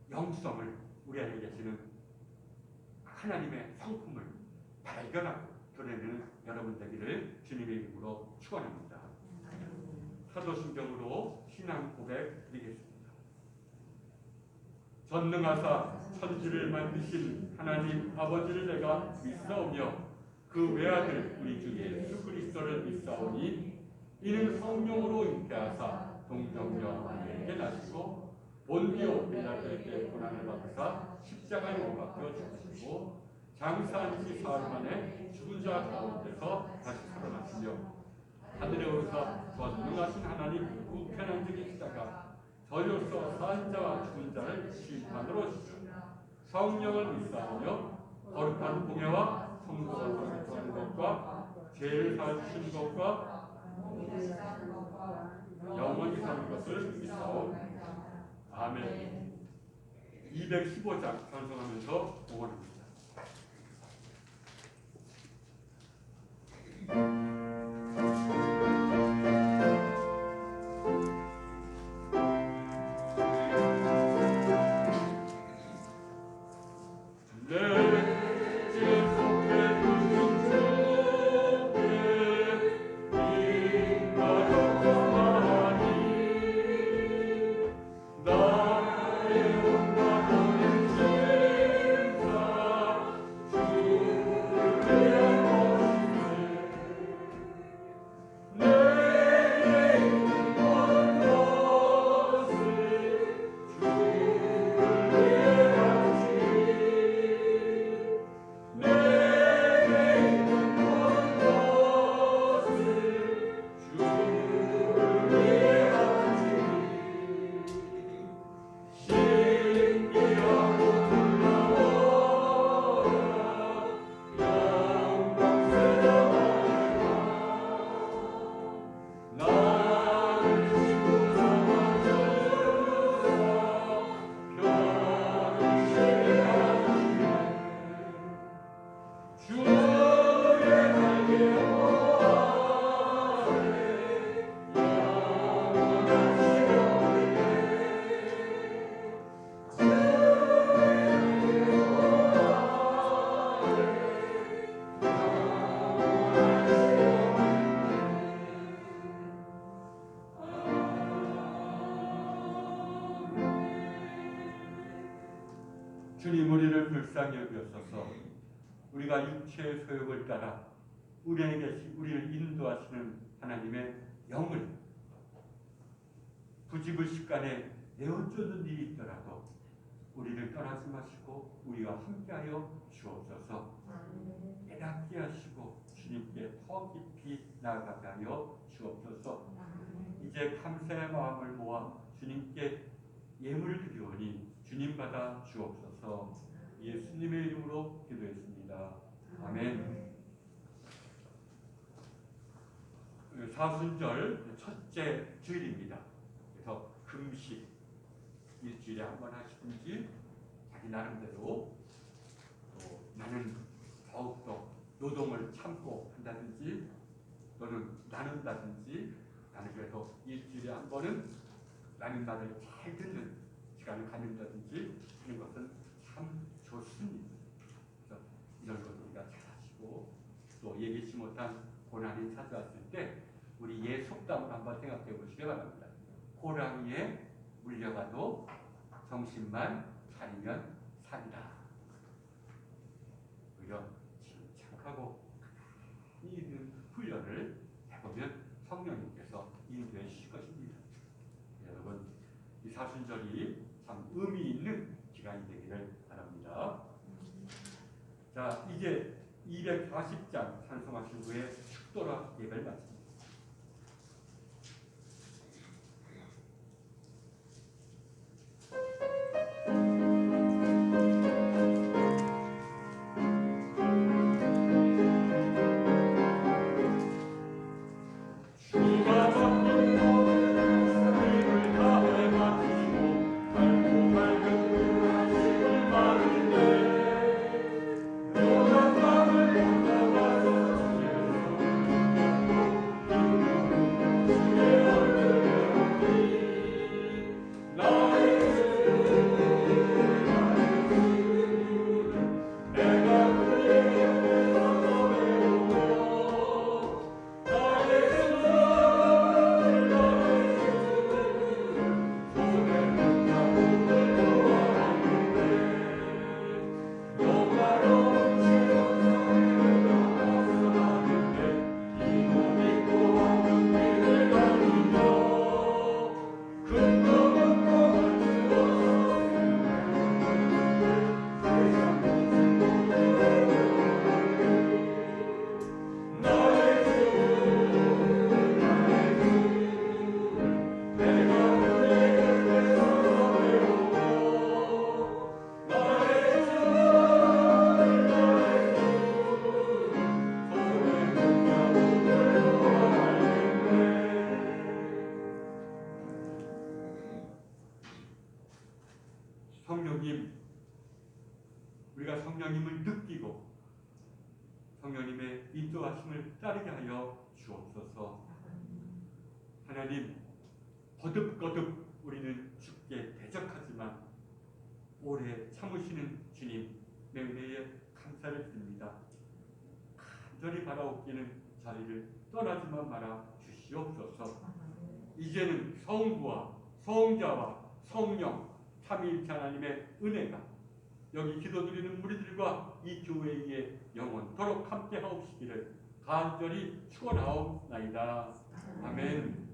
영성을, 우리 안에 계시는 하나님의 성품을 발견하고 드러내는 여러분 되기를 주님의 이름으로 축원합니다. 사도신경으로 신앙 고백 드리겠습니다. 전능하사 천지를 만드신 하나님 아버지를 내가 믿사오며 그 외아들 우리 주 예수 그리스도를 믿사오니 이는 성령으로 잉태하사 동정녀에게 나시고 본디오 빌라도에게 고난을 받으사 십자가에 못 박혀 죽으시고 장사한 지 사흘 만에 죽은 자 가운데서 다시 살아나시며 하늘에 오르사 전능하신 하나님 우편한 즉 계시다가 저희로서 산 자와 죽은 자를 심판으로 오시며 성령을 믿사오며 거룩한 공예와 성도가 성립하는 것과 죄를 사하시는 것과 영원히 사는 것을 믿사오. 아멘. 215장 찬송하면서 응원합니다. 주님 우리를 불쌍히 여기옵소서. 우리가 육체의 소욕을 따라 우리를 인도하시는 하나님의 영을 부지불식간에 내어쫓는 일이 있더라도 우리를 떠나지 마시고 우리와 함께하여 주옵소서. 깨닫게 하시고 주님께 더 깊이 나아가게 하여 주옵소서. 이제 감사의 마음을 모아 주님께 예물을 드리오니 주님 받아 주옵소서. 예수님의 이름으로 기도했습니다. 아멘. 사순절 첫째 주일입니다. 그래서 금식 일주일에 한 번 하시든지 자기 나름대로 또 나는 더욱더 노동을 참고 한다든지 또는 나눈다든지 나는 그래서 일주일에 한 번은 나는 말을 잘 듣는 시간을 갖는다든지 하는 것은 참 좋습니다. 그래서 이런 것 우리가 잘 하시고 또 예기치 못한 고난이 찾아왔을 때 우리 예 속담을 한번 생각해 보시기 바랍니다. 호랑이에 물려가도 정신만 차리면 산다. 오히려 침착하고 이 훈련을 해보면 성령님께서 인도해 주실 것입니다. 여러분 이 사순절이 참 의미 있는 기간이 되기를 바랍니다. 자 이제 240장 찬송하신 후에 축도라 예배를 마칩니다. 성령님, 우리가 성령님을 느끼고 성령님의 인도하심을 따르게 하여 주옵소서. 하나님, 거듭거듭 우리는 주께 대적하지만 오래 참으시는 주님, 내 은혜에 감사를 드립니다. 간절히 바라옵기는 저희를 떠나지만 말아 주시옵소서. 이제는 성부와 성자와 성령 삼위일체 하나님의 은혜가 여기 기도드리는 무리들과 이 교회에 영원토록 함께 하옵시기를 간절히 축원하옵나이다. 아멘.